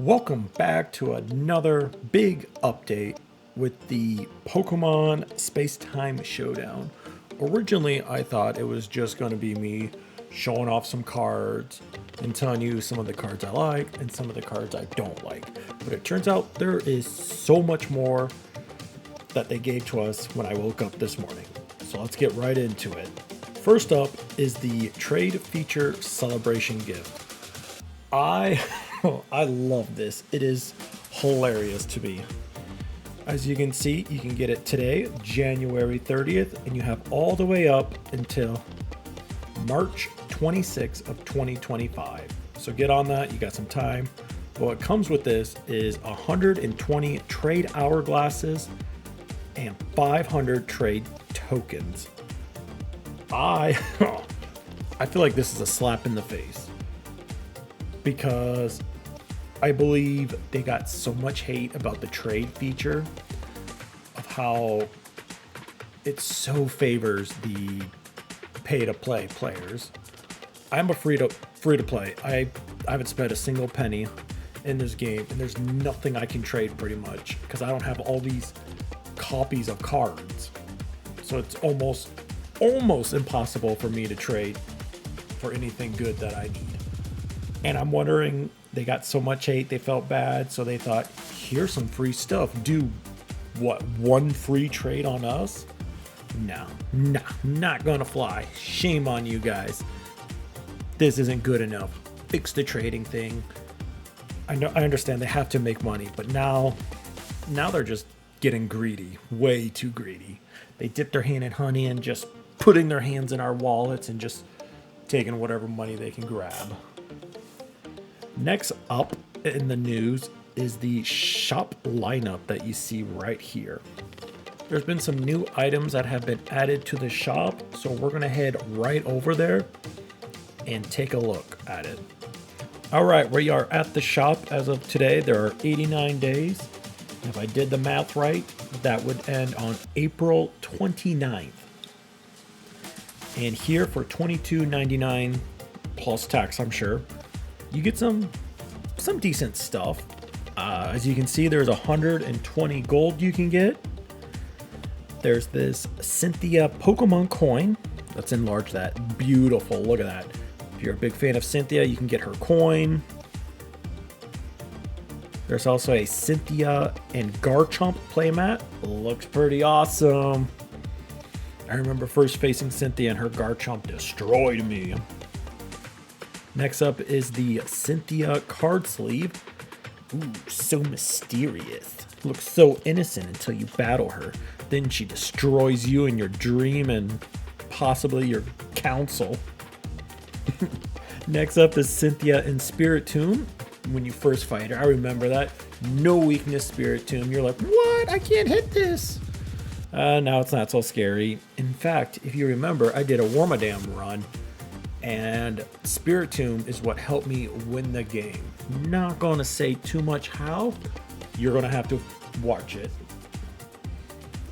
Welcome back to another big update with the Pokemon Space-Time Showdown. Originally, I thought it was just going to be me showing off some cards and telling you some of the cards I like and some of the cards I don't like. But it turns out there is so much more that they gave to us when I woke up this morning. So let's get right into it. First up is the Trade Feature Celebration gift. I love this. It is hilarious to me. As you can see, you can get it today, January 30th, and you have all the way up until March 26th of 2025. So get on that. You got some time. What comes with this is 120 trade hourglasses and 500 trade tokens. I feel like this is a slap in the face, because I believe they got so much hate about the trade feature of how it so favors the pay-to-play players. I'm a free to play. I haven't spent a single penny in this game, and there's nothing I can trade pretty much because I don't have all these copies of cards. So it's almost impossible for me to trade for anything good that I need. And I'm wondering, they got so much hate, they felt bad, so they thought, here's some free stuff. Do what, one free trade on us? No, not gonna fly. Shame on you guys. This isn't good enough. Fix the trading thing. I understand they have to make money, but now they're just getting greedy, way too greedy. They dip their hand in honey and just putting their hands in our wallets and just taking whatever money they can grab. Next up in the news is the shop lineup that you see right here. There's been some new items that have been added to the shop, so we're gonna head right over there and take a look at it. All right, we are at the shop as of today. There are 89 days. If I did the math right, that would end on April 29th. And here for $22.99 plus tax, I'm sure, you get some decent stuff. As you can see, there's 120 gold you can get. There's this Cynthia Pokemon coin. Let's enlarge that. Beautiful. Look at that. If you're a big fan of Cynthia, you can get her coin. There's also a Cynthia and Garchomp playmat. Looks pretty awesome. I remember first facing Cynthia and her Garchomp destroyed me. Next up is the Cynthia card sleeve. Ooh, so mysterious. Looks so innocent until you battle her. Then she destroys you in your dream and possibly your council. Next up is Cynthia in Spirit Tomb. When you first fight her, I remember that. No weakness Spirit Tomb. You're like, what? I can't hit this. Now it's not so scary. In fact, if you remember, I did a Wormadam run, and Spirit Tomb is what helped me win the game. Not gonna say too much how. You're gonna have to watch it.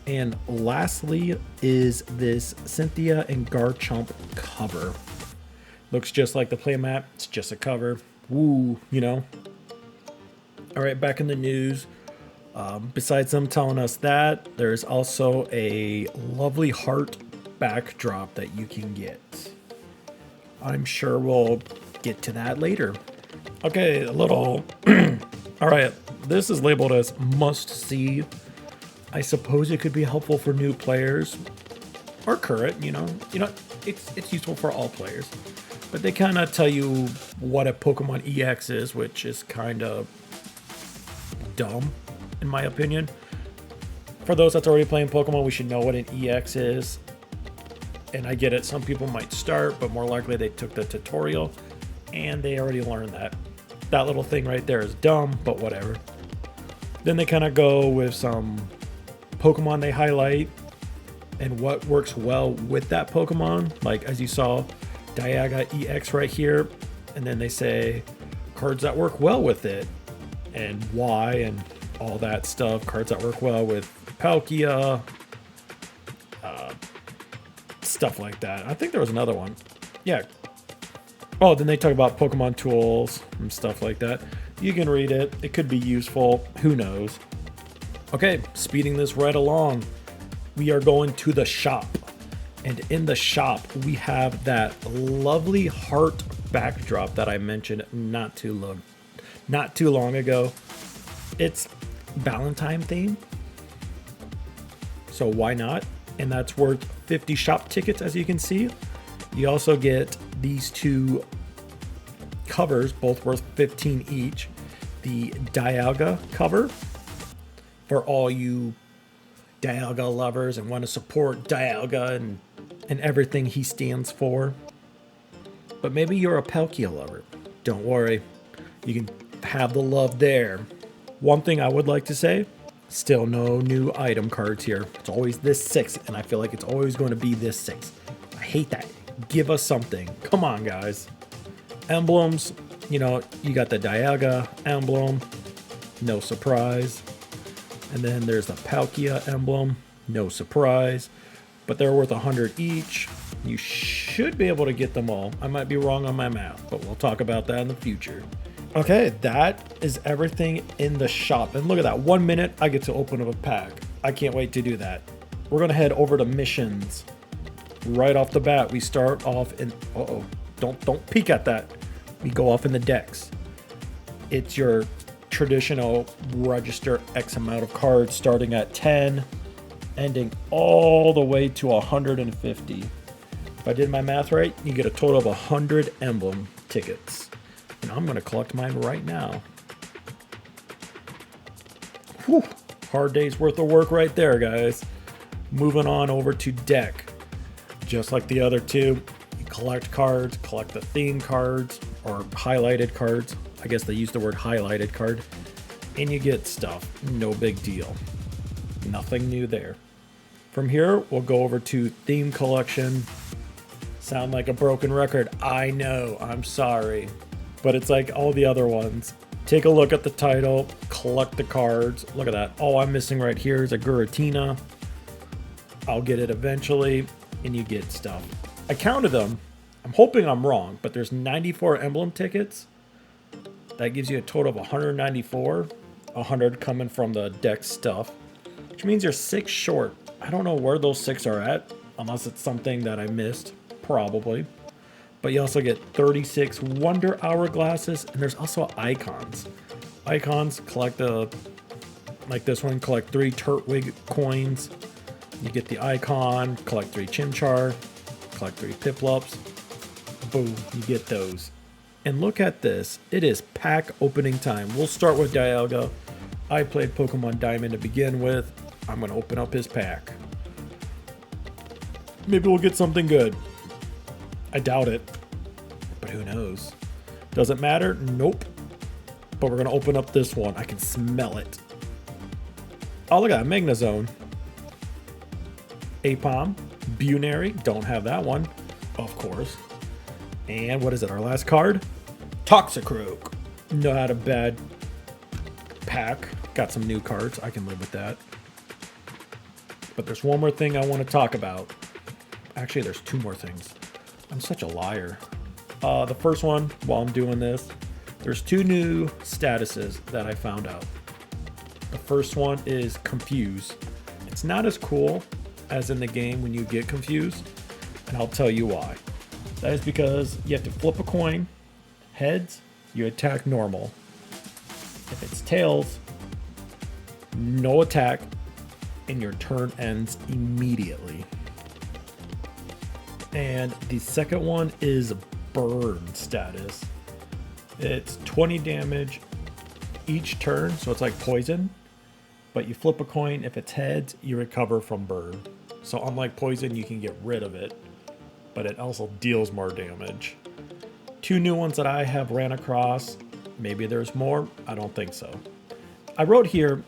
And lastly is this Cynthia and Garchomp cover. Looks just like the playmat. It's just a cover. Woo, you know. All right, back in the news. Besides them telling us that, there's also a lovely heart backdrop that you can get. I'm sure we'll get to that later. Okay, a little. All right, this is labeled as must see. I suppose it could be helpful for new players or current. You know, it's useful for all players. But they kind of tell you what a Pokemon EX is, which is kind of dumb, in my opinion. For those that's already playing Pokemon, we should know what an EX is. And I get it, some people might start, but more likely they took the tutorial and they already learned that. That little thing right there is dumb, but whatever. Then they kind of go with some Pokemon they highlight and what works well with that Pokemon. Like as you saw, Dialga EX right here. And then they say cards that work well with it and why and all that stuff. Cards that work well with Palkia, stuff like that. I think there was another one. Yeah. Oh, then they talk about Pokemon tools and stuff like that. You can read it. It could be useful. Who knows? Okay, speeding this right along. We are going to the shop. And in the shop, we have that lovely heart backdrop that I mentioned not too long ago. It's Valentine theme. So why not? And that's worth 50 shop tickets, as you can see. You also get these two covers, both worth 15 each. The Dialga cover for all you Dialga lovers and want to support Dialga and everything he stands for. But maybe you're a Palkia lover. Don't worry, you can have the love there. One thing I would like to say, still no new item cards here. It's always this 6, and I feel like it's always going to be this 6. I hate that. Give us something. Come on, guys. Emblems, you know, you got the Dialga emblem, no surprise. And then there's the Palkia emblem, no surprise. But they're worth 100 each. You should be able to get them all. I might be wrong on my math, but we'll talk about that in the future. Okay, that is everything in the shop. And look at that, 1 minute, I get to open up a pack. I can't wait to do that. We're gonna head over to missions. Right off the bat, we start off in, don't peek at that. We go off in the decks. It's your traditional register X amount of cards starting at 10, ending all the way to 150. If I did my math right, you get a total of 100 emblem tickets. And I'm gonna collect mine right now. Whew, hard day's worth of work right there, guys. Moving on over to deck. Just like the other two, you collect cards, collect the theme cards, or highlighted cards. I guess they use the word highlighted card. And you get stuff, no big deal. Nothing new there. From here, we'll go over to theme collection. Sound like a broken record, I know, I'm sorry. But it's like all the other ones. Take a look at the title, collect the cards. Look at that. All I'm missing right here is a Giratina. I'll get it eventually, and you get stuff. I counted them. I'm hoping I'm wrong, but there's 94 emblem tickets. That gives you a total of 194. 100 coming from the deck stuff, which means you're 6 short. I don't know where those 6 are at, unless it's something that I missed, probably. But you also get 36 Wonder Hourglasses, and there's also icons. Icons, collect like this one, collect 3 Turtwig coins. You get the icon, collect 3 Chimchar, collect 3 Piplups. Boom, you get those. And look at this, it is pack opening time. We'll start with Dialga. I played Pokemon Diamond to begin with. I'm gonna open up his pack. Maybe we'll get something good. I doubt it, but who knows? Does it matter? Nope. But we're gonna open up this one. I can smell it. Oh, look at that, Magnezone. Apom, Bunary, don't have that one, of course. And what is it, our last card? Toxicroak. Not a bad pack. Got some new cards, I can live with that. But there's one more thing I want to talk about. Actually, there's 2 more things. I'm such a liar. The first one, while I'm doing this, there's 2 new statuses that I found out. The first one is Confuse. It's not as cool as in the game when you get confused, and I'll tell you why. That is because you have to flip a coin. Heads, you attack normal. If it's tails, no attack, and your turn ends immediately. And the second one is Burn status. It's 20 damage each turn, so it's like poison. But you flip a coin, if it's heads, you recover from burn. So unlike poison, you can get rid of it, but it also deals more damage. 2 new ones that I have ran across. Maybe there's more, I don't think so. I wrote here,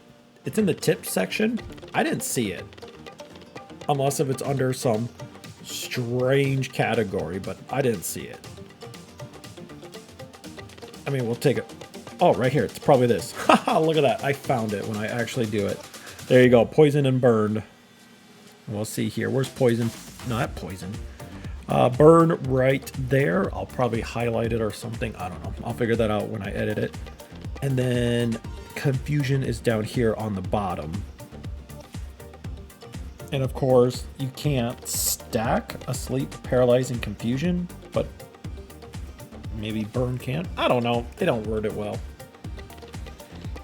it's in the tips section. I didn't see it. Unless if it's under some strange category, but I didn't see it. I mean, we'll take it. Oh, right here. It's probably this. Haha, look at that. I found it when I actually do it. There you go. Poison and burned. We'll see here. Where's poison? Not poison. Burn right there. I'll probably highlight it or something. I don't know. I'll figure that out when I edit it. And then Confusion is down here on the bottom. And of course, you can't stack Asleep, Paralyzing, Confusion, but maybe Burn can. I don't know. They don't word it well.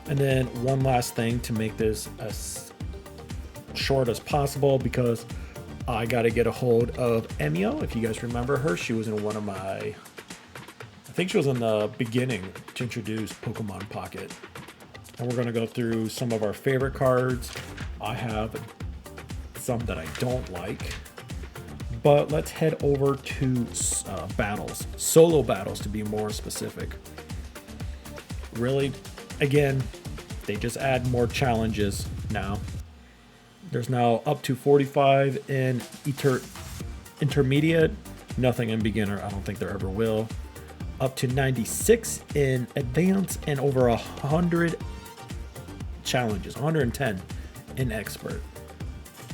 And then one last thing to make this as short as possible, because I got to get a hold of Emio. If you guys remember her, she was in one of my... I think she was in the beginning to introduce Pokemon Pocket. And we're going to go through some of our favorite cards. I have some that I don't like. But let's head over to battles. Solo battles, to be more specific. Really, again, they just add more challenges now. There's now up to 45 in intermediate. Nothing in beginner. I don't think there ever will. Up to 96 in advanced and over 100 challenges. 110 in expert.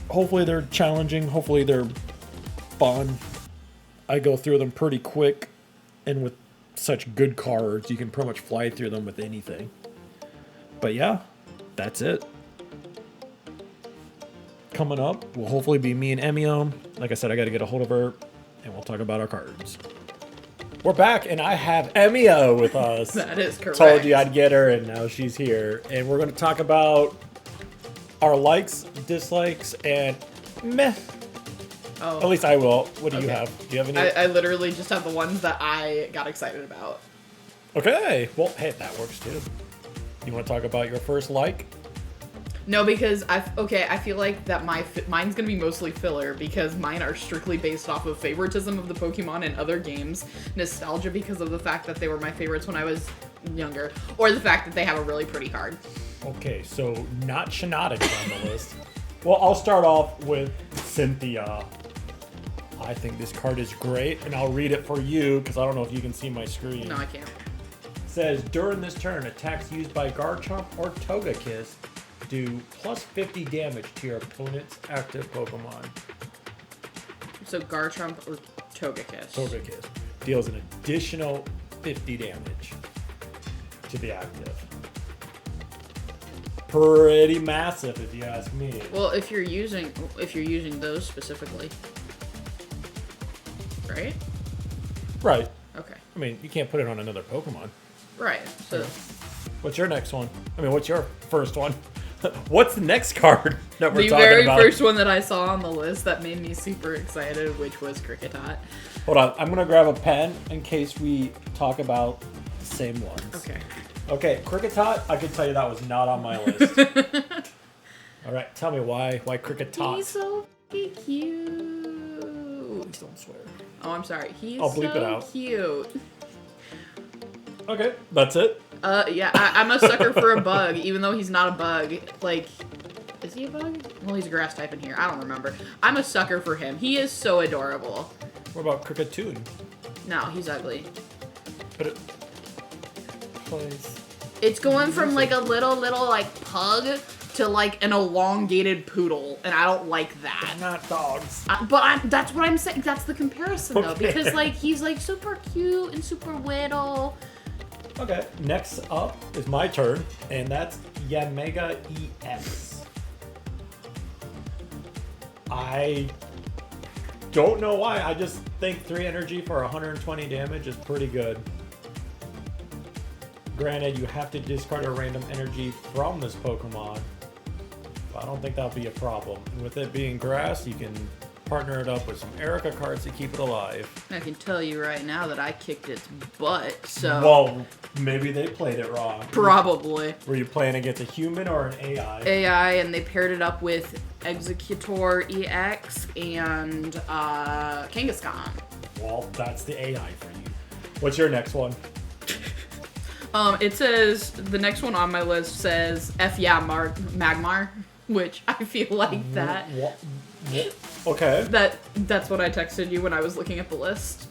Hopefully they're challenging. Hopefully they're fun. I go through them pretty quick, and with such good cards, you can pretty much fly through them with anything. But yeah, that's it. Coming up will hopefully be me and Emio. Like I said, I got to get a hold of her, and we'll talk about our cards. We're back, and I have Emio with us. That is correct. Told you I'd get her, and now she's here. And we're going to talk about our likes, dislikes, and meh. Oh. At least I will. What do you have? Do you have any? I literally just have the ones that I got excited about. Okay. Well, hey, that works too. You want to talk about your first like? No, because I feel like that mine's gonna be mostly filler, because mine are strictly based off of favoritism of the Pokemon in other games, nostalgia because of the fact that they were my favorites when I was younger, or the fact that they have a really pretty card. Okay, so not Shenanigans on the list. Well, I'll start off with Cynthia. I think this card is great, and I'll read it for you because I don't know if you can see my screen. No, I can't. It says, during this turn, attacks used by Garchomp or Togekiss do plus 50 damage to your opponent's active Pokemon. So Garchomp or Togekiss? Togekiss deals an additional 50 damage to the active. Pretty massive, if you ask me. Well, if you're using those specifically, right? Right. Okay. I mean, you can't put it on another Pokemon. Right. So, What's your next one? I mean, what's your first one? What's the next card that we're the talking very about? first one that I saw on the list that made me super excited, which was Kricketot. Hold on, I'm gonna grab a pen in case we talk about the same ones. Okay. Okay, Kricketot, I can tell you that was not on my list. All right, tell me why Kricketot? He's so cute. Please don't swear. Oh, I'm sorry. He's I'll bleep so it out. cute. Okay, that's it. Yeah, I'm a sucker for a bug, even though he's not a bug. Like, is he a bug? Well, he's a grass type in here. I don't remember. I'm a sucker for him. He is so adorable. What about Cricketoon? No, he's ugly. But it plays. It's going from like a little like pug to like an elongated poodle, and I don't like that. They're not dogs. That's what I'm saying. That's the comparison though, Okay. because like he's like super cute and super little. Okay, next up is my turn, and that's Yanmega EX. I don't know why, I just think 3 energy for 120 damage is pretty good. Granted, you have to discard a random energy from this Pokemon, but I don't think that'll be a problem. And with it being grass, you can partner it up with some Erica cards to keep it alive. I can tell you right now that I kicked its butt, so... Well, maybe they played it wrong. Probably. Were you playing against a human or an AI? AI, and they paired it up with Executor EX and Kangaskhan. Well, that's the AI for you. What's your next one? It says, the next one on my list says, F yeah, Magmar, which I feel like that. Okay. That's what I texted you when I was looking at the list.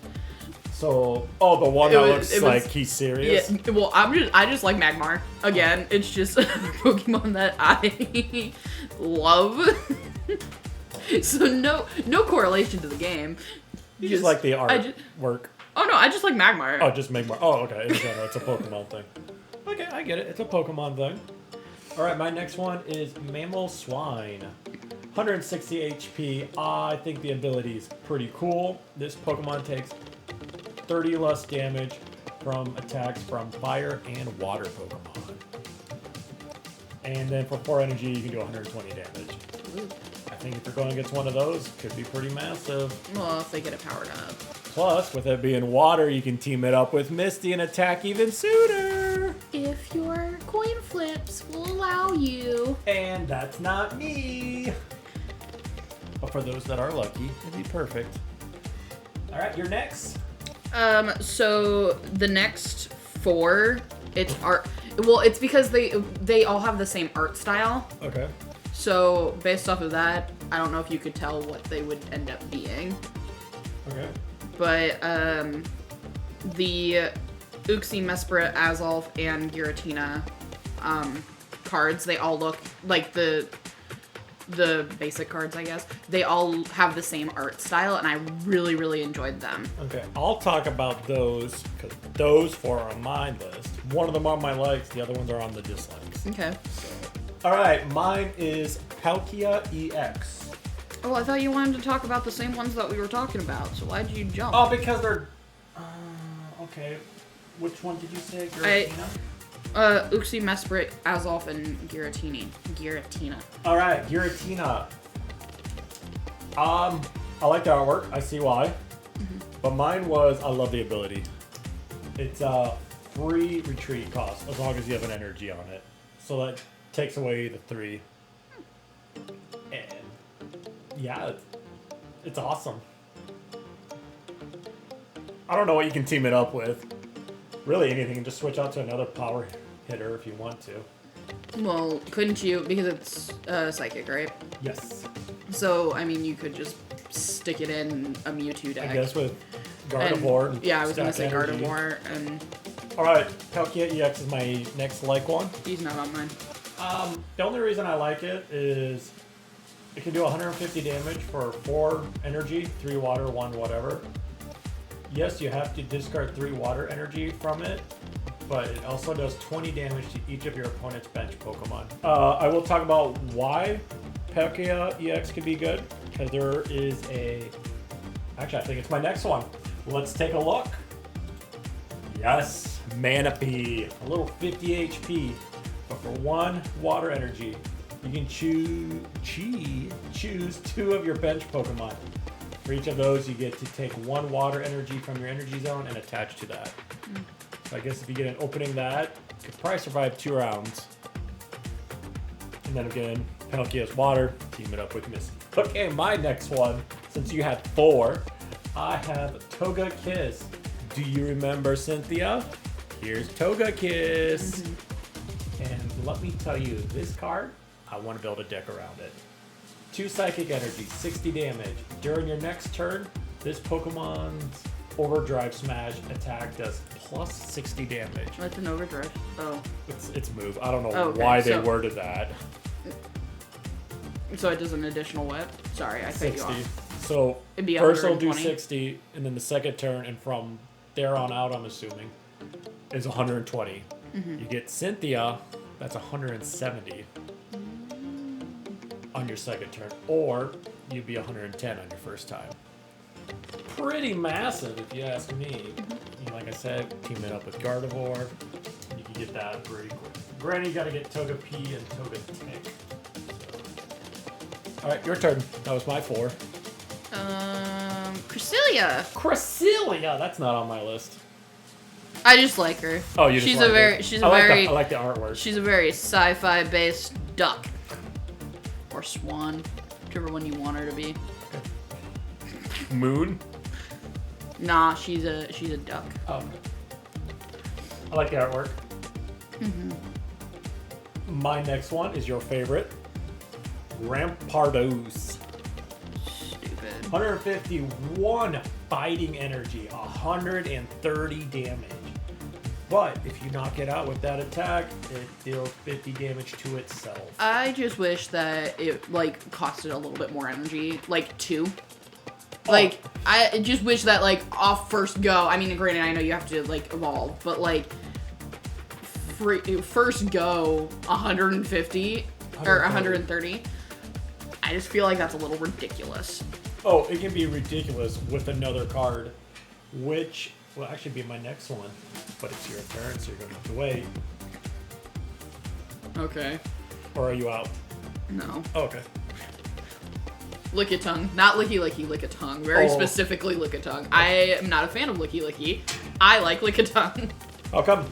So, the one that looks like he's serious? Yeah, well, I just like Magmar. Again, it's just another Pokemon that I love. So no correlation to the game. You just like the art work. Oh no, I just like Magmar. Oh, just Magmar. Oh, okay. In general, it's a Pokemon thing. Okay, I get it. It's a Pokemon thing. All right, my next one is Mammal Swine. 160 HP. I think the ability is pretty cool. This Pokemon takes 30 less damage from attacks from fire and water Pokemon. And then for 4 energy, you can do 120 damage. Ooh. I think if you're going against one of those, could be pretty massive. Well, if they get it powered up. Plus, with it being water, you can team it up with Misty and attack even sooner. If your coin flips will allow you. And that's not me. But for those that are lucky, it'd be perfect. All right, you're next. So the next 4, it's art. Well, it's because they all have the same art style. Okay. So based off of that, I don't know if you could tell what they would end up being. Okay. But the Uxie, Mesprit, Azolf, and Giratina cards, they all look like the basic cards, I guess. They all have the same art style, and I really, really enjoyed them. Okay, I'll talk about those because those 4 are on my list. One of them on my likes, the other ones are on the dislikes. Okay. All right, mine is Palkia EX. Oh, I thought you wanted to talk about the same ones that we were talking about, so why'd you jump? Oh, because they're... okay. Which one did you say? Giratina? Uxie, Mesprit, Azolf, and Giratina. All right, Giratina. I like the artwork. I see why. Mm-hmm. But mine was, I love the ability. It's a free retreat cost as long as you have an energy on it. So that takes away the 3. And yeah, it's awesome. I don't know what you can team it up with. Really anything. Just switch out to another power hitter if you want to. Well, couldn't you? Because it's psychic, right? Yes. So, I mean, you could just stick it in a Mewtwo deck. I guess with Gardevoir. And, yeah, I was going to say stack energy. Gardevoir, and... Alright, Palkia EX is my next like one. He's not on mine. The only reason I like it is it can do 150 damage for 4 energy, 3 water, 1 whatever. Yes, you have to discard 3 water energy from it, but it also does 20 damage to each of your opponent's bench Pokemon. I will talk about why Palkia EX can be good, because there is a... Actually, I think it's my next one. Let's take a look. Yes, Manaphy. A little 50 HP, but for 1 water energy, you can choose 2 of your bench Pokemon. For each of those, you get to take 1 water energy from your energy zone and attach to that. So I guess if you get an opening that, you could probably survive 2 rounds. And then again, Palkia's water, team it up with Misty. Okay, my next one, since you had 4, I have Togekiss. Do you remember Cynthia? Here's Togekiss. And let me tell you, this card, I want to build a deck around it. 2 psychic energy, 60 damage. During your next turn, this Pokemon's Overdrive Smash attack does plus 60 damage. That's an overdrive. Oh. It's move. I don't know Okay, why they worded that. So it does an additional what? Sorry, I cut you 60. off. So It'd be first it'll do 120. 60, and then the second turn, and from there on out, I'm assuming, is 120. You get Cynthia, that's 170 on your second turn, or you'd be 110 on your first time. Pretty massive, if you ask me. Like I said, team it up with Gardevoir, you can get that pretty quick. Granted, you gotta get Togepi and Togetic. Alright, your turn. That was my 4. Cresselia. Cresselia! That's not on my list. I just like her. Oh, you just like her. I like the artwork. She's a very sci-fi based duck. Or swan. Whichever one you want her to be. Moon? Nah, she's a duck. Oh. I like the artwork. My next one is your favorite. Rampardos. Stupid. 151 fighting energy, 130 damage. But if you knock it out with that attack, it deals 50 damage to itself. I just wish that it, like, costed a little bit more energy. Like, 2. Like, I just wish that, like, off first go, I mean, granted, I know you have to, like, evolve, but, like, first go 150 or 130, I just feel like that's a little ridiculous. Oh, it can be ridiculous with another card, which will actually be my next one. But it's your turn, so you're going to have to wait. Okay. Or are you out? No. Oh, okay. Lickitung. Not Licky Licky, Lickitung. Very specifically Lickitung. I am not a fan of Licky Licky. I like Lickitung. How come?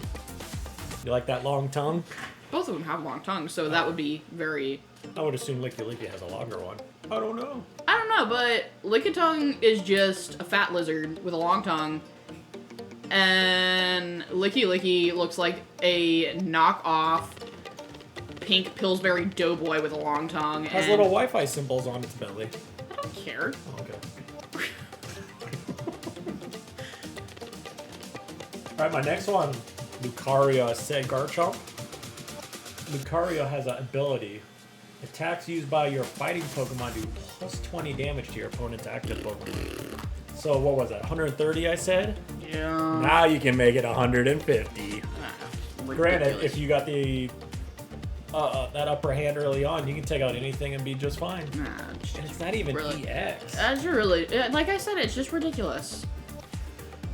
You like that long tongue? Both of them have long tongues, so that would be very... I would assume Licky Licky has a longer one. I don't know. I don't know, but Lickitung is just a fat lizard with a long tongue. And Licky Licky looks like a knockoff pink Pillsbury Doughboy with a long tongue. It has little Wi-Fi symbols on its belly. I don't care. Oh, okay. Alright, my next one. Lucario said Garchomp. Lucario has an ability. Attacks used by your fighting Pokemon do plus 20 damage to your opponent's active Pokemon. So what was that, 130 I said? Yeah. Now you can make it 150. Granted, if you got the that upper hand early on, you can take out anything and be just fine. Nah, and it's not even really, EX. That's really, like I said, it's just ridiculous.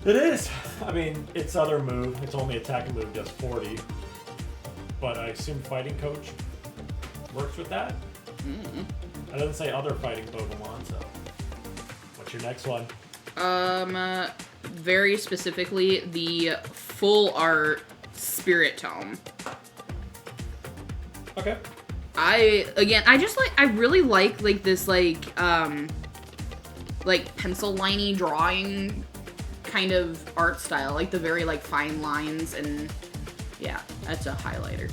It is. I mean, its other move, its only attacking move does 40. But I assume Fighting Coach works with that? I didn't say other fighting Pokemon, so. What's your next one? Very specifically, the full art Spirit Tome. Okay. I really like this, pencil liney drawing kind of art style. Like, the very, fine lines and, yeah, that's a highlighter.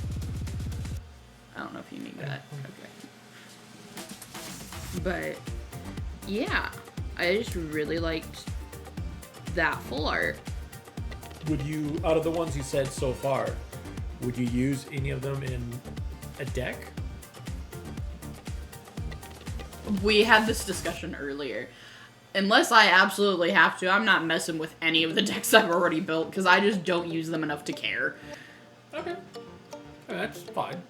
I don't know if you need that. Okay. But, yeah, I just really liked that full art. Would you, out of the ones you said so far, would you use any of them in a deck? We had this discussion earlier. Unless I absolutely have to, I'm not messing with any of the decks I've already built, because I just don't use them enough to care. Okay. That's fine.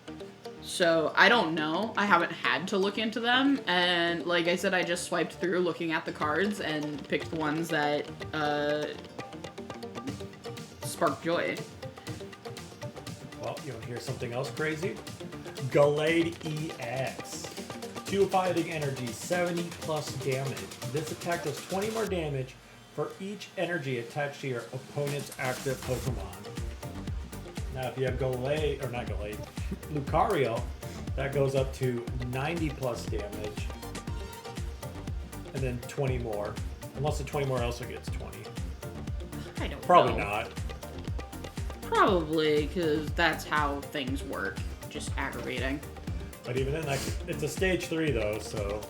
So, I don't know. I haven't had to look into them, and like I said, I just swiped through looking at the cards and picked the ones that, spark joy. Well, you want to hear something else crazy? Gallade EX. 2 fighting energy, 70 plus damage. This attack does 20 more damage for each energy attached to your opponent's active Pokemon. Now, if you have Lucario, that goes up to 90 plus damage, and then 20 more. Unless the 20 more also gets 20. I don't Probably know. not. Probably, because that's how things work. Just aggravating. But even then, it's a stage 3 though, so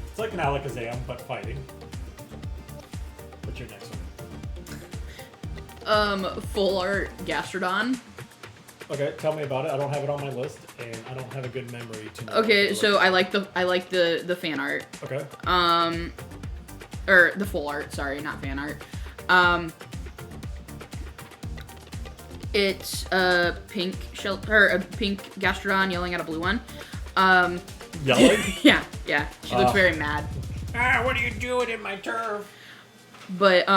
it's like an Alakazam, but fighting. What's your next one? Full art Gastrodon. Okay, tell me about it. I don't have it on my list, and I don't have a good memory to know. Okay, so I like the fan art. Okay. Or the full art. Sorry, not fan art. It's a pink Gastrodon yelling at a blue one. Yelling? yeah. She looks very mad. What are you doing in my turf? But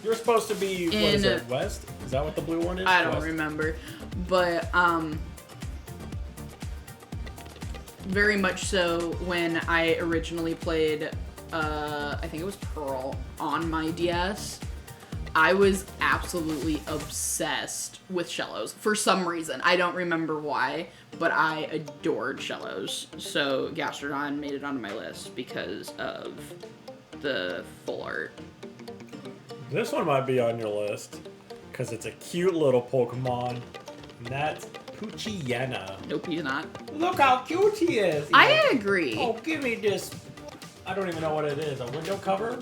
You're supposed to be what is it, west? Is that what the blue one is? I don't West? remember. But very much so when I originally played I think it was Pearl on my DS. I was absolutely obsessed with Shellos for some reason. I don't remember why, but I adored Shellos. So Gastrodon made it onto my list because of the full art. This one might be on your list because it's a cute little Pokemon, and that's Poochyena. Nope, he's not. Look how cute he is. I agree. Oh, give me this. I don't even know what it is. A window cover?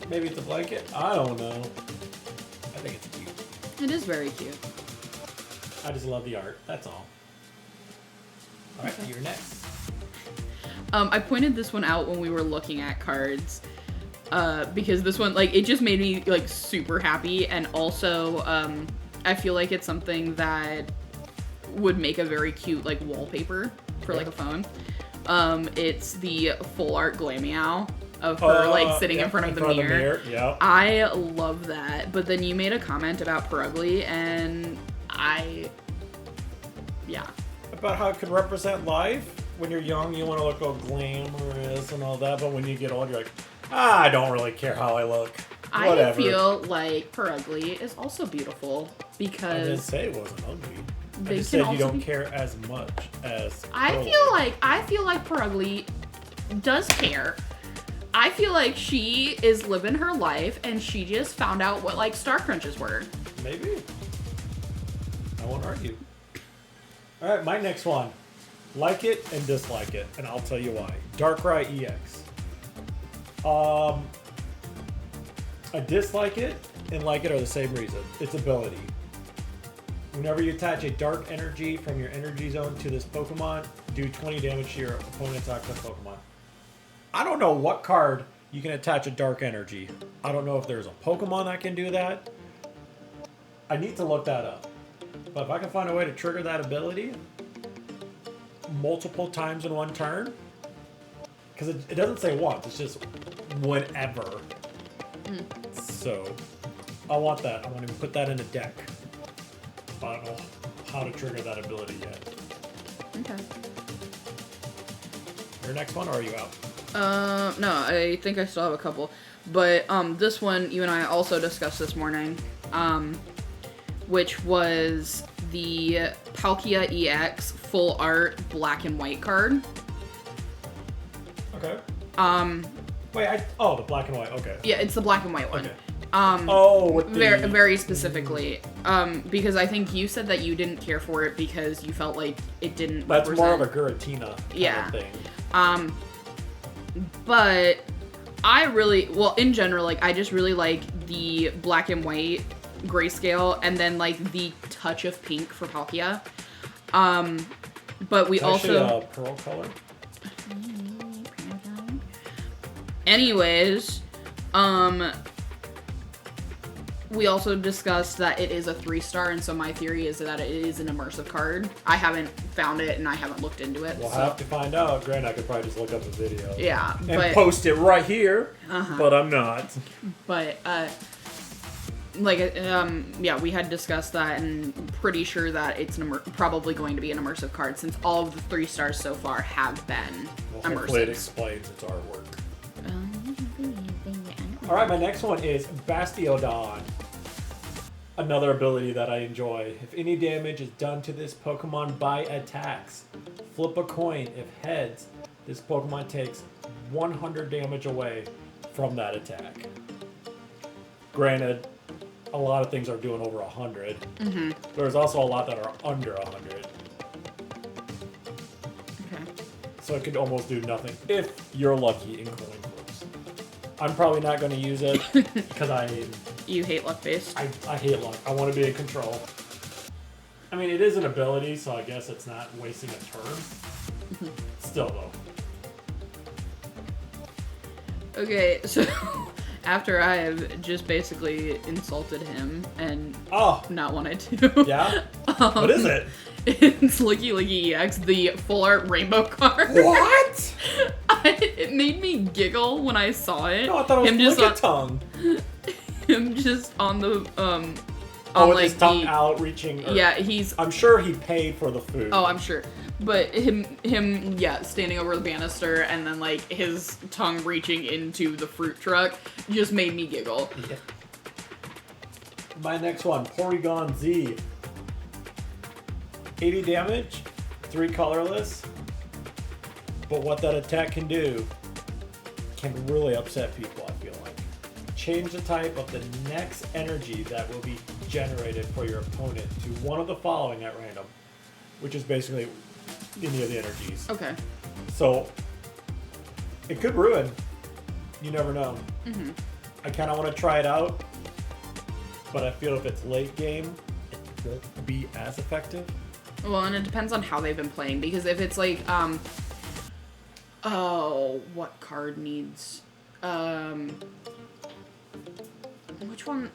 Maybe it's a blanket? I don't know. I think it's cute. It is very cute. I just love the art. That's all. All right, you're next. I pointed this one out when we were looking at cards. Because this one, it just made me, super happy. And also, I feel like it's something that would make a very cute like wallpaper for like a phone. It's the full art Glameow of her like sitting in front of the mirror. Yeah. I love that. But then you made a comment about Perugly, and About how it could represent life. When you're young, you want to look all glamorous and all that, but when you get old, you're like, I don't really care how I look. Whatever. I feel like Perugly is also beautiful because I didn't say it wasn't ugly. I they just can said you also don't be- care as much as I Pearl. feel like Perugly does care. I feel like she is living her life and she just found out what like star crunches were. Maybe. I won't argue. Alright, my next one. Like it and dislike it, and I'll tell you why. Darkrai EX. I dislike it and like it are the same reason. Its ability. Whenever you attach a dark energy from your energy zone to this Pokemon, do 20 damage to your opponent's active Pokemon. I don't know what card you can attach a dark energy. I don't know if there's a Pokemon that can do that. I need to look that up. But if I can find a way to trigger that ability multiple times in one turn, because it doesn't say once, it's just whenever. So I want that. I want to put that in a deck. I don't know how to trigger that ability yet. Okay. Your next one, or are you out? No, I think I still have a couple. But this one you and I also discussed this morning, which was the Palkia EX full art black and white card. Okay. Wait, the black and white. Okay. Yeah, it's the black and white one. Okay. With the... very specifically, because I think you said that you didn't care for it because you felt like it didn't. That's represent... more of a Giratina kind of thing. But I really, in general, like I just really like the black and white grayscale, and then like the touch of pink for Palkia. But we It's also actually a pearl color. Anyways, we also discussed that it is a 3-star, and so my theory is that it is an immersive card. I haven't found it, and I haven't looked into it. We'll have to find out. Granted, I could probably just look up the video. Yeah, and post it right here, but I'm not. But, we had discussed that, and pretty sure that it's probably going to be an immersive card, since all of the 3 stars so far have been immersive. Hopefully it explains its artwork. Alright, my next one is Bastiodon. Another ability that I enjoy. If any damage is done to this Pokemon by attacks, flip a coin. If heads, this Pokemon takes 100 damage away from that attack. Granted, a lot of things are doing over 100. There's also a lot that are under 100. Okay. So it could almost do nothing if you're lucky in coin flips. I'm probably not going to use it because You hate luck-based? I hate luck. I want to be in control. I mean, it is an ability, so I guess it's not wasting a turn. Still, though. Okay, so after I have just basically insulted him and not wanted to. Yeah? What is it? It's Licky Licky EX, the full art rainbow card. What? It made me giggle when I saw it. No, I thought it was like a tongue. Him just on the on with like his tongue out, reaching. Yeah, he's. I'm sure he paid for the food. Oh, I'm sure. But him, standing over the banister and then like his tongue reaching into the fruit truck just made me giggle. Yeah. My next one, Porygon Z. 80 damage, 3 colorless. But what that attack can do can really upset people, I feel like. Change the type of the next energy that will be generated for your opponent to one of the following at random, which is basically any of the energies. Okay. So it could ruin. You never know. I kind of want to try it out, but I feel if it's late game, it won't be as effective. Well, and it depends on how they've been playing, because if it's like, what card needs, which one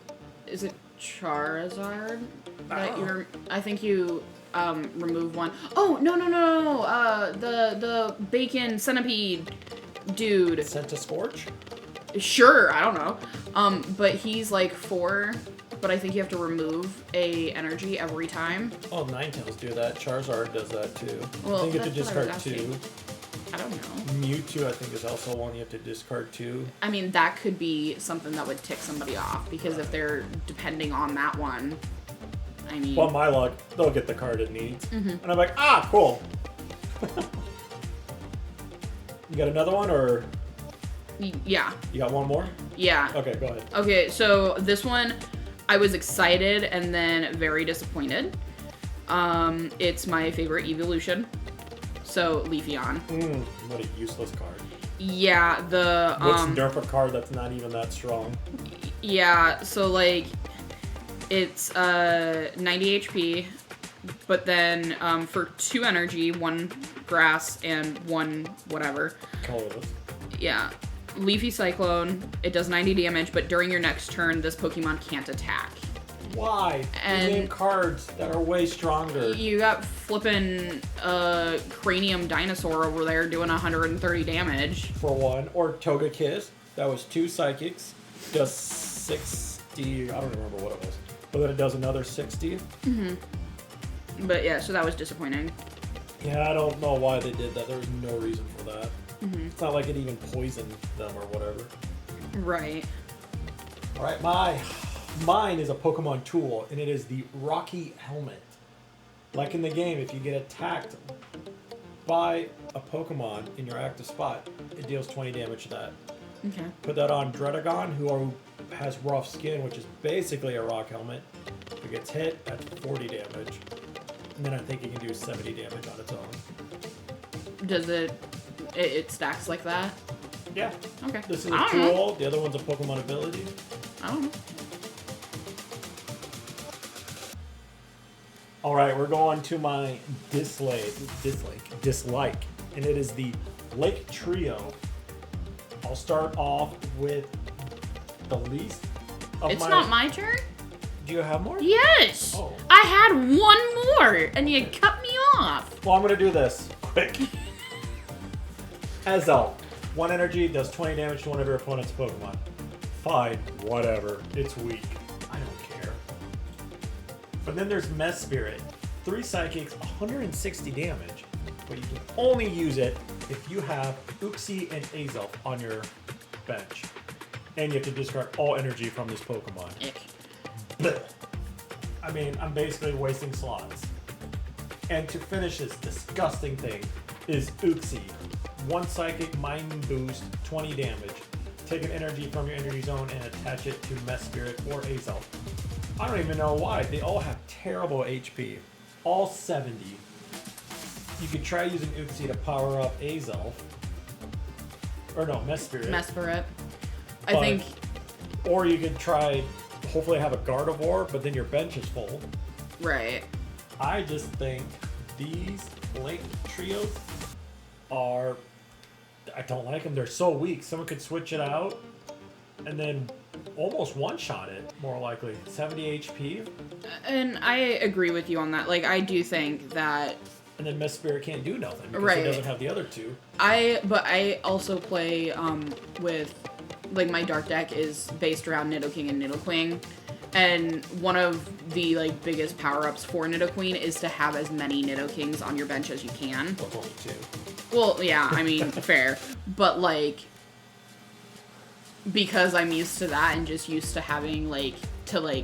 is it? Charizard. That Oh. you're. I think you remove one. Oh no. The bacon centipede dude. Sent to Scorch? Sure, I don't know. But he's like 4, but I think you have to remove a energy every time. Oh, Ninetales do that. Charizard does that too. Well, I think you have to that's what I discard was 2. asking. I don't know. Mewtwo, I think, is also one you have to discard 2. I mean, that could be something that would tick somebody off because if they're depending on that one, I mean. Well, my luck, they'll get the card it needs. And I'm like, ah, cool. You got another one, or Yeah. you got one more? Yeah. Okay, go ahead. Okay, so this one, I was excited and then very disappointed. It's my favorite evolution. So, Leafeon. What a useless card. Yeah, the What's nerf a card that's not even that strong? yeah, so like it's 90 HP, but then for 2 energy, 1 grass and 1 whatever. Colorless. Yeah. Leafy Cyclone, it does 90 damage, but during your next turn, this Pokemon can't attack. Why? And- You name cards that are way stronger. You got flippin' Cranium Dinosaur over there doing 130 damage. For one. Or Togekiss. That was 2 psychics. Does 60. I don't remember what it was. But then it does another 60. But yeah, so that was disappointing. Yeah, I don't know why they did that. There was no reason for that. It's not like it even poisoned them or whatever. Right. Alright, mine is a Pokemon tool, and it is the Rocky Helmet. Like in the game, if you get attacked by a Pokemon in your active spot, it deals 20 damage to that. Okay. Put that on Dredagon, who has rough skin, which is basically a rock helmet. If it gets hit, that's 40 damage. And then I think it can do 70 damage on its own. Does it stacks like that? Yeah. Okay. This is I a don't know. tool. The other one's a Pokemon ability. I don't know. Alright, we're going to my dislike. And it is the Lake Trio. I'll start off with the least of It's not my turn? Do you have more? Yes! Oh. I had 1 more, and you cut me off. Well, I'm going to do this. Quick. Ezel. 1 energy, does 20 damage to one of your opponent's Pokemon. Fine, whatever. It's weak. I don't care. But then there's Mess Spirit. 3 psychics, 160 damage. But you can only use it if you have Uxie and Azelf on your bench. And you have to discard all energy from this Pokemon. Ick. Blech. I mean, I'm basically wasting slots. And to finish this disgusting thing is Uxie. 1 psychic, mind boost, 20 damage. Take an energy from your energy zone and attach it to Mess Spirit or Azelf. I don't even know why. They all have terrible HP. All 70. You could try using Uxie to power up Azelf. Or no, Mess Spirit. Mesprit. I But- think. Or you could try, hopefully have a Gardevoir, but then your bench is full. Right. I just think these Lake Trios are... I don't like them. They're so weak. Someone could switch it out and then almost one-shot it, more likely. 70 HP. And I agree with you on that. Like, I do think that And then Mess Spirit can't do nothing because Right. it doesn't have the other 2. but I also play with, like, my dark deck is based around Nidoking and Nidoqueen, and one of the like biggest power-ups for Nidoqueen is to have as many Nidokings on your bench as you can. Well, only 2. Well, yeah, I mean, fair, but like, because I'm used to that and just used to having to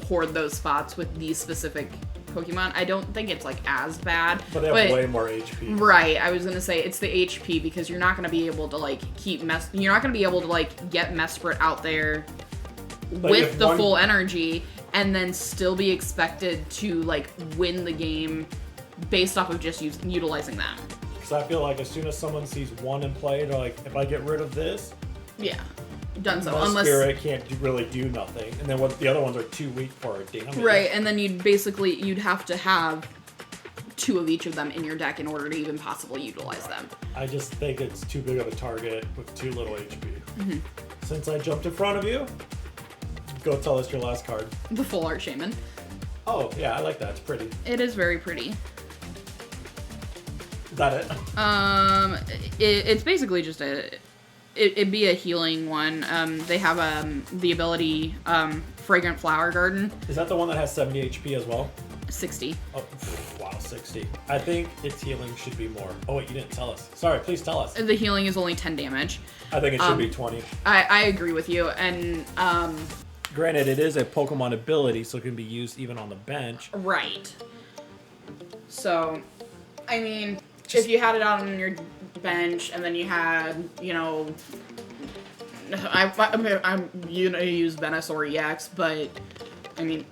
hoard those spots with these specific Pokemon, I don't think it's like as bad. But they have way more HP. Right, I was gonna say it's the HP because you're not gonna be able to you're not gonna be able to get Mesprit out there with if the one- full energy and then still be expected to win the game based off of just utilizing them. Because I feel like as soon as someone sees 1 in play, they're like, if I get rid of this, Yeah, done so. Mess Unless Spirit can't really do nothing. And then the other ones are too weak for a damage. right, and then you'd have to have 2 of each of them in your deck in order to even possibly utilize them. I just think it's too big of a target with too little HP. Since I jumped in front of you, Go tell us your last card. The Full Art Shaman. Oh, yeah, I like that. It's pretty. It is very pretty. Is that it? It's basically just it'd be a healing one. They have the ability Fragrant Flower Garden. Is that the one that has 70 HP as well? 60. Oh, wow, 60. I think its healing should be more. Oh, wait, you didn't tell us. Sorry, please tell us. The healing is only 10 damage. I think it should be 20. I agree with you, and granted, it is a Pokemon ability, so it can be used even on the bench. right. So, I mean, if you had it out on your bench, and then you had, I'm use Venusaur EX, but I mean,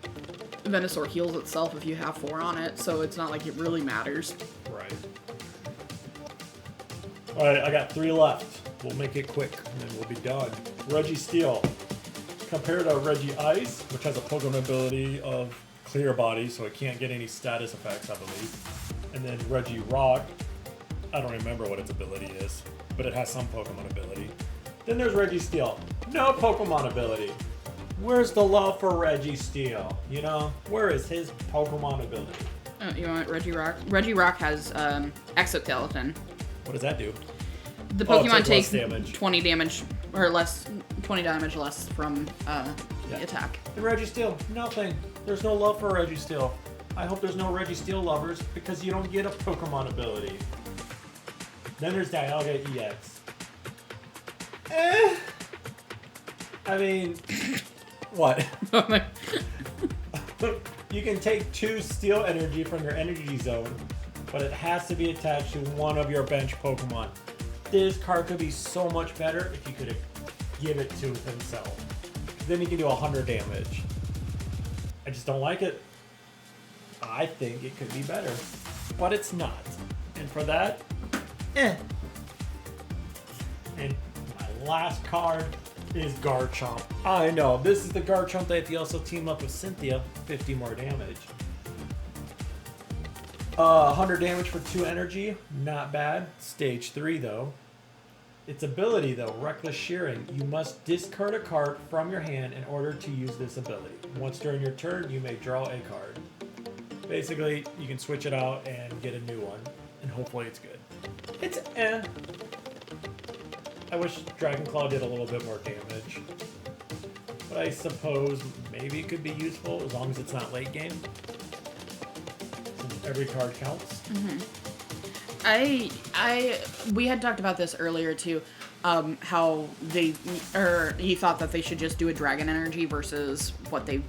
Venusaur heals itself if you have 4 on it, so it's not like it really matters. Right. Alright, I got 3 left. We'll make it quick, and then we'll be done. Registeel. Compared to Regice, which has a Pokemon ability of Clear Body, so it can't get any status effects, I believe. And then Regirock. I don't remember what its ability is, but it has some Pokemon ability. Then there's Registeel. No Pokemon ability. Where's the love for Registeel? Where is his Pokemon ability? Oh, you want Regirock? Regirock has Exoskeleton. What does that do? The Pokemon takes damage. 20 damage or less, 20 damage less from the attack. And Registeel, nothing. There's no love for Registeel. I hope there's no Registeel lovers because you don't get a Pokemon ability. Then there's Dialga EX. I mean, what? You can take 2 Steel Energy from your Energy Zone, but it has to be attached to one of your bench Pokemon. This card could be so much better if you could give it to himself. Then he can do 100 damage. I just don't like it. I think it could be better, but it's not. And for that, And my last card is Garchomp. I know, this is the Garchomp that if you also team up with Cynthia, 50 more damage. 100 damage for 2 energy, not bad. Stage 3 though. Its ability though, Reckless Shearing. You must discard a card from your hand in order to use this ability. Once during your turn, you may draw a card. Basically, you can switch it out and get a new one, and hopefully it's good. It's I wish Dragon Claw did a little bit more damage. But I suppose maybe it could be useful as long as it's not late game. Since every card counts. Mm-hmm. We had talked about this earlier too, how he thought that they should just do a Dragon Energy versus what they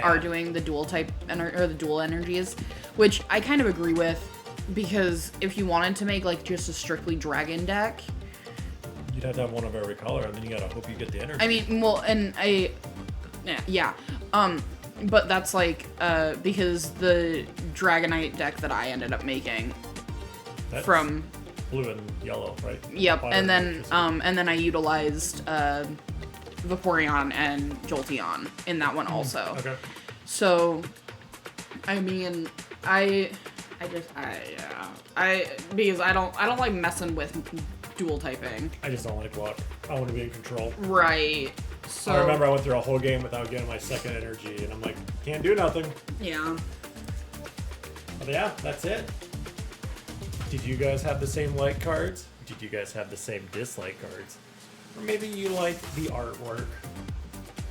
are doing, the dual type or the dual energies, which I kind of agree with, because if you wanted to make like just a strictly Dragon deck, you'd have to have one of every color, and then you gotta hope you get the energy. I mean, well, and but that's like because the Dragonite deck that I ended up making. That's from blue and yellow, right? Yep, and then I utilized Vaporeon and Jolteon in that one also. Okay. So, I mean, because I don't like messing with dual typing. I just don't like luck. I want to be in control. Right. So I remember I went through a whole game without getting my second energy, and I'm like, can't do nothing. Yeah. But yeah, that's it. Did you guys have the same like cards? Did you guys have the same dislike cards? Or maybe you like the artwork?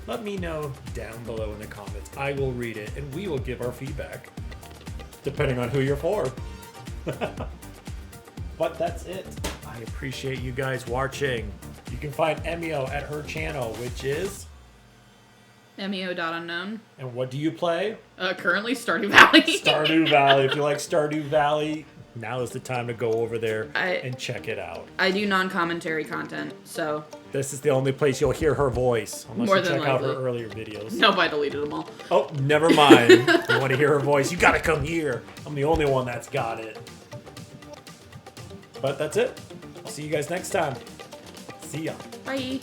Let me know down below in the comments. I will read it, and we will give our feedback. Depending on who you're for. But that's it. I appreciate you guys watching. You can find Emio at her channel, which is... Emio.unknown. And what do you play? Currently Stardew Valley. Stardew Valley. If you like Stardew Valley, now is the time to go over there and check it out. I do non-commentary content, so... This is the only place you'll hear her voice, unless More you than check out her likely. earlier videos. Nope, I deleted them all. Oh, never mind. You want to hear her voice, you gotta come here. I'm the only one that's got it. But that's it. I'll see you guys next time. See ya. Bye.